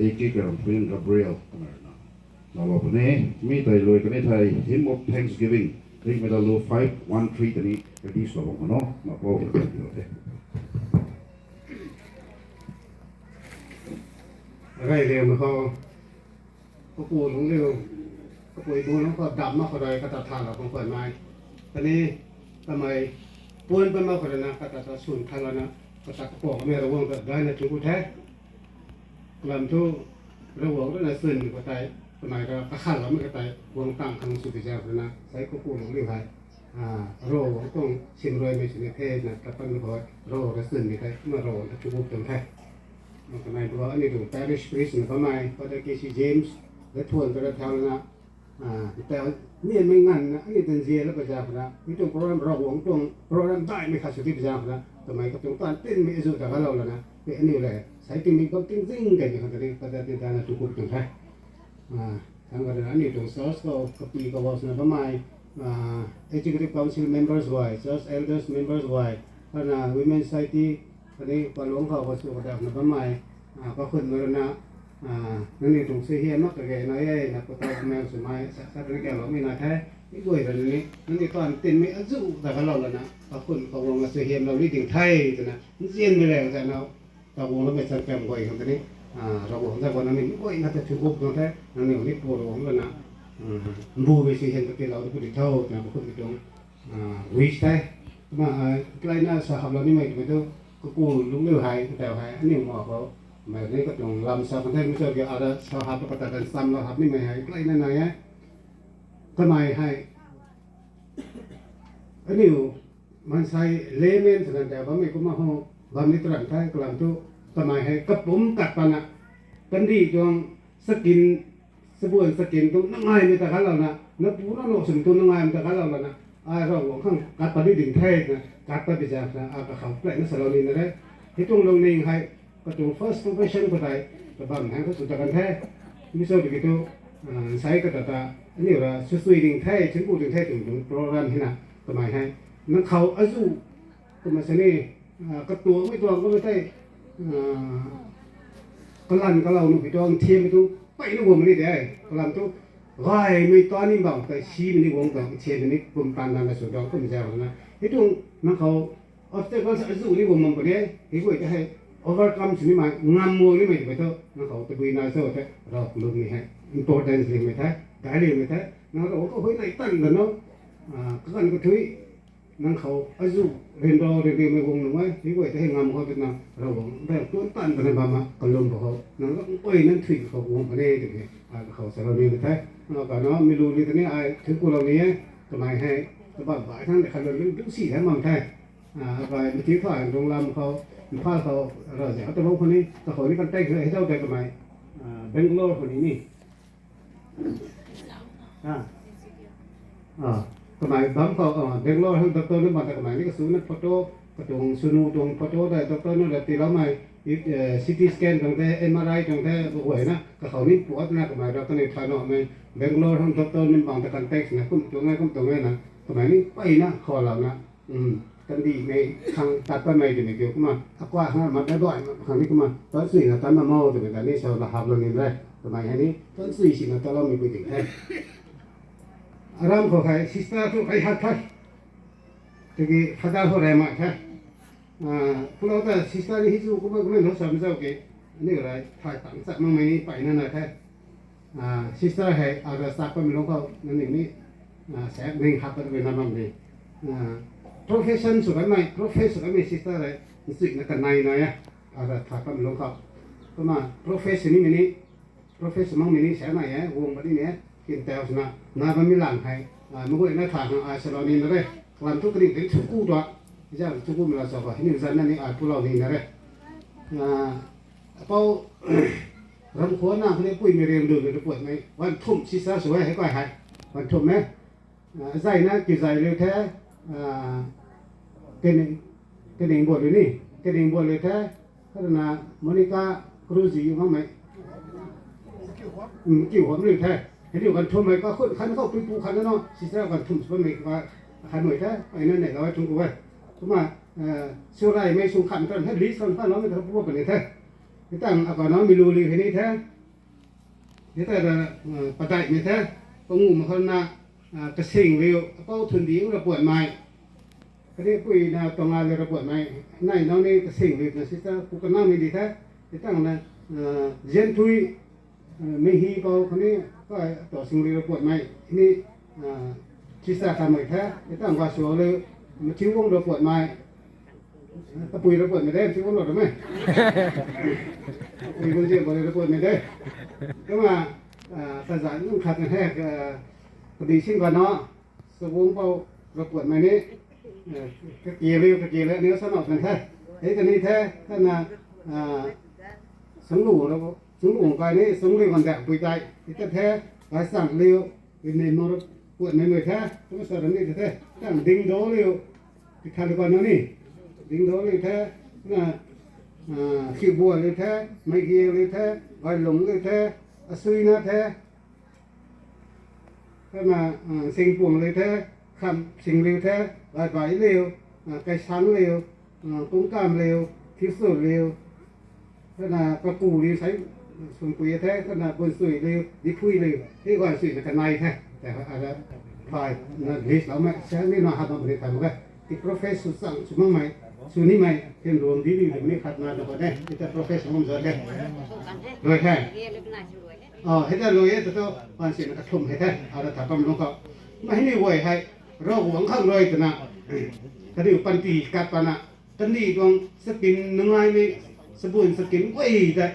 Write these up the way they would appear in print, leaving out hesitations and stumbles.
Iki Prince Gabrielเราวันนี้มีไทยรวยกันในไทยทีมof Thanksgiving ที่ไม่ได้รู้513ตัวนี้ไปที่สองคนเนาะมาพบกันอยู่เลยอะไรเร็วมันเขาปูหลงเร็วก็ปูปูแล้วก็ดำมากกว่าใดก็ตัดทางเราของเปิดไม้ตอนนี้ทำไมปูนเป็นมากกว่านั้นก็ตัดสูนทางแล้วนะก็ตัดกระบอกไม่ระวังก็ได้นะจุกุแท้ลำทุระวังด้วยนะซึ่งก็ตายทำไมก็ตะขันเราไม่ก็ตายวงตั้งทางสุดที่จะนะใส่กระปูหลงเร็วไปโรวงต้องชิมรวยไม่ชิมเพศนะแต่เป็นพอโรกระซึ่งไม่ได้เมื่อโรจุกุเต็มแท้มันทำไมเพราะว่าอันนี้ดู parish priest ทำไมก็ได้ Casey James และทวนก็ได้แถวนะแต่นี่ไม่งั้นนะอันนี้เป็นเสียแล้วประจาพนะนี่ตรงโปรแกรมเราหวังตรงโปรแกรมได้ไม่ขาดสุดที่ประจาพนะทำไมก็ตรงการเต้นไม่สุดแต่เราแล้วนะเป็นอันนี้แหละใส่ติ้งก็ติ้งติ้งกันอย่างนั้นก็ได้ติดตามทุกคนตรงไหนทางการนั้นนี่ตรง source ก็ปีก็ว่าสนะทำไมexecutive council members ไว้ church elders members ไว้ขณะ women society อันนี้ก็หลวงเขาก็สู้กันนะทำไมก็ขึ้นมาแล้วนะนั่นนี่ตรงเสียมากเลยน้อยนะก็ต้องแมวสมัยสักเรื่องเราไม่น่าแท้นี่ด้วยแบบนี้นั่นนี่ตอนเต้นไม่อาจุแต่ก็เราแล้วนะก็คนเขาวงมาเสียมเราลิดิ่งไทยนะมันเสียนไปแล้วแต่เราก็วงเราไม่สังเกตบ่อยครับตอนนี้เราวงแต่วันนั้นนี่บ่อยน่าจะถูกบุกตรงแท้นั่นนี่นี่ปวดหัวแล้วนะบูไปเสียนก็เราพูดเท่าแต่บางคนตรงวิชแท้มาใกล้หน้าสหเรานี่ไม่ถูกต้องก็กูลุงเลี้ยวหายแต่หายอันนี้หมอเขาmà đấy có种làm sao con thấy bây giờ cái ở đó sao học có tại sao là học như mày hay cái này á cái mày hay cái điều mình sai lê men thì là bấm mày cũng mà không bấm đi trần thay làm tu cái mày hay cấp bấm cắt pan à cái đi cho skin sebuah skin tu nó ngay người ta khá là nè nó bú nó lộ sừng tu nó ngay người ta khá là nè ai rồi cũng không cắt pan đi đỉnh thay nè cắt pan bây giờ là cái khẩu lại nó sờ lên đấy thì trong lòng này hayก็ตัว first profession ก็ได้ก็บางแห่งก็สุดกันแท้มิโซะดิตัวใช้ก็แต่อันนี้ว่าสุดๆดิ่งแท้ถึงพูดถึงแท้ถึงโปรแกรมที่น่ะก็หมายให้นั่นเขาอายุก็มาเสน่ก็ตัวไม่ตัวก็ไม่ได้ก็ลั่นก็เราหนุ่มไปตัวเทียมไปตัวไปนู่นวงนี่ได้ก็ลั่นตัวร้ายไม่ตอนนี้บอกแต่ชี้มันนี่วงแต่เทียมนี่กลุ่มปานนั้นสุดยอดก็ไม่ใช่หรอกนะที่ตรงนั่นเขาออฟเตอร์ก็อายุนี่วงมันก็ได้ที่ว่าจะให้overcome sini mai ngamu ni mai betul nak kau tu bina so te rock lum ni hai importance ni mai thai cái ni mai thai nak kau ko hoi nai tan da no kan ko thui nak kau azu ren do re re mai wong mai ni ko te ngam ko te na ro wong ba tuan tan da ba ma ko lum ko nak ko oi nan thui ko wong ne te ni kau sa ro ni mai thai nak ka no mi lu ni te ni ai thu ko lo ni to mai hai to ba ba thang de khan lu lu si thai ma thai và mi thi phai dong lamเขาพาเขาเราจะเอาตัวคนนี้ตัวคนนี้กันเต้นให้เจ้าใจกันไหมเบงโกลอร์คนนี้นี่กันไหมบางเขาเบงโกลอร์ทั้งตัวนึกมาแต่กันไหมนี่ก็สูนักโฟโต้ก็ตรงสูนูตรงโฟโต้ได้ตัวนู้นได้ตีแล้วไหมซีทีสแกนตรงแต่เอ็มอาร์ไอตรงแต่หวยนะก็เขานี่ปวดนะกันไหมเราก็ในทางนอกไหมเบงโกลอร์ทั้งตัวนึกบางแต่กันเต้นนะคุ้มตรงไงนะกันไหมนี่ไปนะคอเรานะกันดีในทางตัดต้นไม้จะไม่เกี่ยวกับมันถ้ากว่าห้ามันได้บ่อยครั้งนี้ก็มาต้นสี่นะต้นมะม่วงจะเป็นการนี้ชาวละหับเราเนี่ยได้ทำไมให้นี้ต้นสี่สินะต้นเรามีไปถึงได้อารามเขาใครซิสเตอร์เขาใครหัดใครทีนี้พัฒนาเขาแรงมากใช่พวกเราแต่ซิสเตอร์นี่ฮิจูก็ไม่รู้สามเจ้าเกี่ยนี่อะไรถ่ายต่างสักมั่งไม่นี่ไปนั่นนะแท้ซิสเตอร์ให้อาราสักก็ไม่รู้เขานั่นนี่แสบหนึ่งหักก็เป็นน้ำมันนี่profession สุดไหม profession สุดไหม sister เลยสิ่งนั้นกันในนะอะไรถ้าก็ไม่รู้ครับก็มา profession นี่มันนี่ profession มั่งมันนี่ใช่ไหมวงแบบนี้เนี่ยกินแต่สนะน้ามันมีหลังให้เมื่อวันนั้นทางอาสลานีนั่นเลยวันทุกทีถึงทุกคู่ตัวจะทุกคู่มันละสอบว่านี่สันนั่นนี่พวกเรานี่นั่นเลยพอรำขวัญนะเขาเรียกปุ้ยมีเรียมดูเลยปวดไหมวันทุ่ม sister สวยให้ก้อยให้วันทุ่มไหมใจนะกี่ใจเร็วแท้cái đình buồn đấy nè cái đình buồnเลยแท้ก็นะโมนิก้าครูซีอยู่มั้งไหมกิ่วหัวมันเลยแท้เห็นอยู่กันทุ่มไหมก็คนขันเข้าปูขันแล้วเนาะสิเจ้ากันทุ่มส่วนไหนว่าขันหน่วยแท้ไอ้นั่นไหนเราไว้ทุ่มกูไว้ทุ่มมาเชื่อไรไม่สุ่มขันกันให้ลิสต์กันฟ้าร้องไม่ทำพวกกันเลยแท้ kita agak nama miluli ini teh kita ada patai ni teh pengu makan kesing liu apa tundi udah buat mai jadi kui na tengah liu buat mai nai nau ni kesing liu na kita bukan nama ini teh kita na jen tui mehi kau kini kauต่อ sing liu buat mai ini kita kami teh kita angkat suara liu macam wong liu buat mai Tapui ra buat mede, sing ono me. Tapui kun je boleh ra buat mede. Cuma ta za nung khat na he ka di sing kan no. Sebung pau ra buat me ni ka kia le ni sa no kan he. Thế cái này thế là sống đủ cái này sống liều còn đẹp bùi tay thì cái thế cái sản liều cái nền nó cuộn này người thế chúng ta sợ đến đây thế cái đinh đố liều thì khai còn nó nè đinh đố liều thế là khi bùa liều thế mấy kia liều thế vài lủng liều thế suy nó thế cái là sinh cuồng liều thế khăm sinh liều thế vài vài liều cái sắn liều cũng cam liều thiếu sủi liều thế là có củ liều thấy xuống quý thế thế là bồn sủi liều đi phui liều thế gọi sủi là cái này thếแต่อะไรฝ่ายนั่นเฮ้ยเราไม่ใช่ไม่น่าหัดมาบริการมั้งที่ professor สั่งสมมติไหมสุนี่ไหมเป็นรวมดีดีไม่ขัดมาตัวนี้ที่จะ professor ผมจะได้รวยแค่อ๋อให้ได้รวยแต่ต้องวันสิ่งนั้นทุ่มให้ได้เอาละถ้าปั๊มลงก็ไม่ให้รวยให้เราหวังข้างรวยแต่นะถ้าดูปันตีกัดปานะตันดีดวงสกินนึงไงนี่สบู่สกินไว้แต่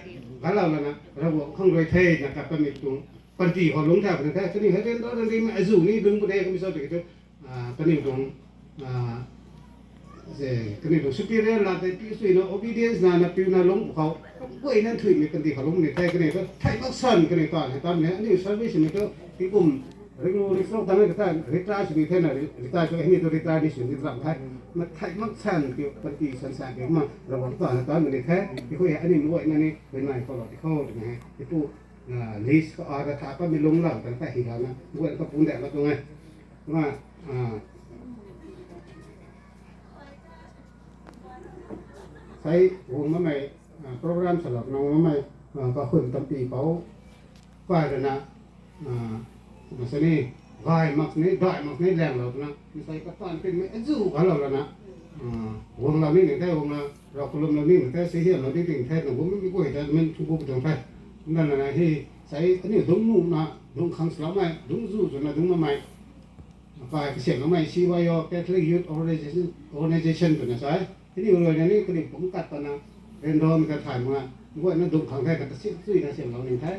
กันเราแล้วนะเราหวังข้างรวยเท่นะครับก็มีตรงปันตีเขาลงแถวนั้นแท้ก็นี่ให้เดินตัวนี้มาสู่นี่ดึงประเดี๋ยวก็มีส่วนเกี่ยวก็นี่ตรงก็นี่ตรง superior ละแต่ที่สุดเนาะ obedience นะพิวนาลงเขาไว้นั่นถือมีปันตีเขาลงนี่แท้ก็นี่ก็ไทยบักซันก็นี่ก่อนตอนนี้นี่ service นี่ก็ที่ผมเรื่องนู้นเรื่องนั้นก็ได้ริตราชีวิตเท่านั้นริตราช่วยให้นี่ตัวริตราดิฉันริตราไทยมันไทยมักซันเกี่ยวปันตีสันสันเกี่ยวมาเราบอกก่อนตอนนี้แท้ที่เขาเห็นอันนี้ด้วยนั่นนี่เป็นไงเขาหลอกที่เขาถูกไหมที่ผู้ลิสก็อาจจะถามว่ามีลงหลังแต่แต่เห็นแล้วนะด้วยก็ปูนแดดแล้วตรงไงว่าใช้วงมาใหม่โปรแกรมสำหรับน้องมาใหม่ก็ขึ้นตั้งปีเขาว่าเลยนะมาสินี่ได้มักนี่แรงเรานะมีใส่กระตันเป็นไม่จู่กันเราแล้วนะวงเรานี่หนึ่งแท้วงเราคุมเรานี่หนึ่งแท้เสียเราที่หนึ่งแท้แต่ผมไม่มีกุ้ยแต่มันทุบบุบตรงไปนั่นแหละที่ใช้อันนี้ดุ้งนุ่มนะดุ้งขังสลามไหมดุ้งจู่จนนะดุ้งมาใหม่ฝ่ายเสียงเราไหม CYO Catholic Youth Organization ตัวนั้นใช่ที่นี่เลยนี่ก็นี่ผมกัดตอนนั้นเรียนรอมันจะถ่ายมาว่านั่นดุ้งขังแท้กับเสียงซุยนะเสียงเราหนึ่งแท้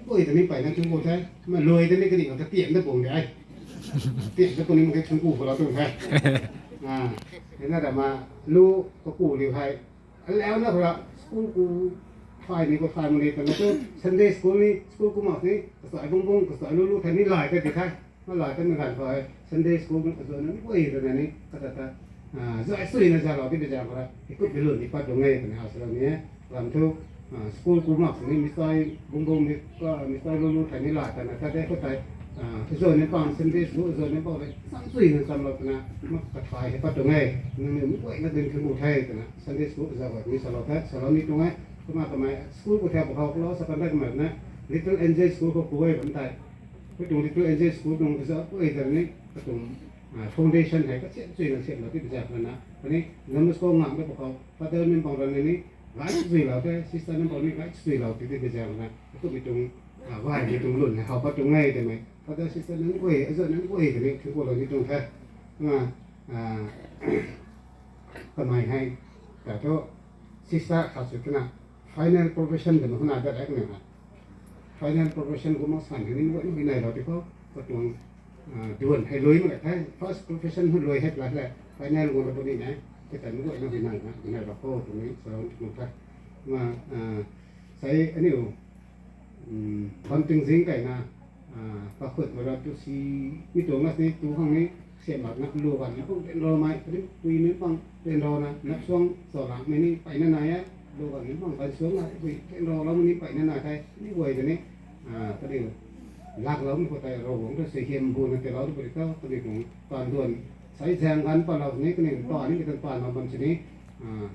กุ้ยตัวนี้ไปนะชุนกูแท้มันรวยตัวนี้ก็นี่ก็จะเปลี่ยนได้ปุ่มได้เปลี่ยนตัวนี้มันก็ชุนกูของเราตัวแท้เห็นน่าจะมาลูกก็กูเรียวไทยแล้วนะเพราะสกูกูฝ่ายนี้ก็ฝ่ายมันเลยแต่ก็ Sunday School นี่ School กูมาสิก็สายบงก็สายลูกๆแทนนี่หลายก็ติดไทยมาหลายก็มีการฝ่าย Sunday School ก็ส่วนนั้นก็อีกตัวนี้ก็จะสุดนะจ๊ะเราที่จะบอกว่าที่กูไปเรียนที่ปัจจุบันเนี่ยเอาสิ่งนี้ลำทุก School กูมาสิมีสายบงมีก็มีสายลูกๆแทนนี่หลายแต่นะถ้าได้ก็ไปส่วนนี้ฟัง Sunday School ส่วนนี้บอกเลยสั่งสุดนะสำหรับนะมาฝ่ายที่ปัจจุบันนั่นไม่ไหวนั่นเป็นขบวนไทยแต่นะ Sunday School จะแบบมีสำหรับแท้สำหรับนี้ตรงไหนก็มาทำไมสกูลก็แทบเขาล้อสักการะเหมือนนะ Little Angel School ก็คุยแบบนั้นก็ตรง Little Angel School ตรงก็จะคุยแต่นี้ก็ตรง foundation ให้ก็เชื่อใจเราที่จะแบบนั้นนะวันนี้น้ำมันก็งามก็เขา Father นี่บอกเราเนี่ยนี่หลายสิ่งเราแต่ Sister นี่บอกนี่หลายสิ่งเราที่จะแบบนั้นก็มีตรงว่ามีตรงรุ่นเขาก็ตรงไงใช่ไหม Father Sister นั้นคุยไอ้ส่วนนั้นคุยแต่นี้คือพวกเราที่ตรงแท้มาทำไมให้แต่ก็ Sister เขาสุดนะfinal profession แต่มันน่าจะแอกเนี่ยนะ final profession กูมาสั่งอย่างนี้ว่าไม่ไหนเราที่เขาก็ตรงด่วนให้รวยมาเลยใช่ first profession ให้รวยให้ปลายแหละ final กูมาตรงนี้นะแต่ไม่รู้ว่าไม่ไหนนะไม่ไหนเราโค้ตรงนี้สอนถูกครับมาใช้อันนี้คนตึงสิงไก่นะก็ขุดเวลาตัวซีมีตัวงั้นนี่ตัวข้างนี้เสียบแบบนักลัวกันนะพวกเป็นรอไหมตอนนี้คุยนี่ฟังเป็นรอนะนักช่วงสอบหลังไม่นี่ไปนั่นไหนอ่ะดูก่อนนี่ฟังไปช่วงไหนคุยเป็นรอแล้วมันนี่ไปนั่นไหนใช่นี่เว้ยตัวนี้ก็เดี๋ยวลากเราไม่พอใจเราหวงก็เสียเข็มบูนแต่เราต้องไปก็ตัวนี้ของตอนด่วนใช้แทงกันตอนเรานี้ก็นี่ตอนนี้เป็นตอนเราบางชนิด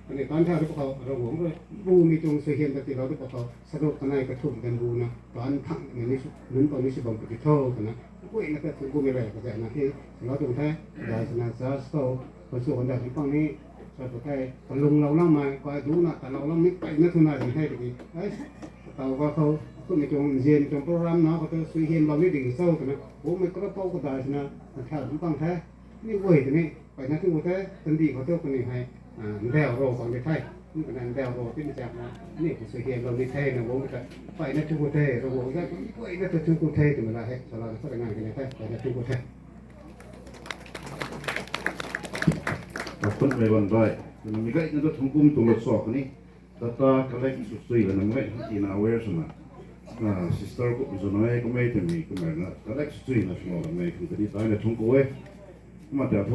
อันนี้ตอนเช้าที่พวกเขาเราหวงเลยบูมีจงเสียเห็นปฏิเราที่พวกเขาสะดวกกันในกระทุ่มกันบูนะตอนพังอย่างนี้นั้นตอนนี้สิบังปฏิโทษกันนะกูเองก็ถึงกูไม่แรงก็แต่นะที่เราตรงแท้ได้สนาซาสโตคนส่วนใหญ่ที่ฟังนี้สอบแท้ตลุงเราเล่ามาก็ดูนะแต่เราเล่าไม่ไปนะทุนายให้ดีไอ้เราว่าเขาก็มีจงเรียนจงโปรแกรมเนาะเขาจะสุยเห็นเราไม่ดิ่งเศร้ากันนะโอ้ไม่กระเป๋าก็ได้นะแค่ที่ฟังแท้นี่เว้ยตัวนี้ไปนะที่กูแท้ตันดีเขาเท่าคนนี้ให้แดวโรของไทยนี่เป็นแดวโรที่มาจากนะนี่คือสุยเห็นเราในไทยนะวงก็ไปนะทุกเทศเราวงก็ไปนะทุกเทศถึงเวลาให้สารพัดงานกันในไทยไปนะทุกเทศ กับคนไปวันได้มันมีก็อีกนั่นทุ่งกุ้มตัวรถสอกนี่data collect susui lah namanya in aware sama sister ko bisa naik ko mai temi ko mai na collect susui na semua mai ko tadi tanya tunggu eh mata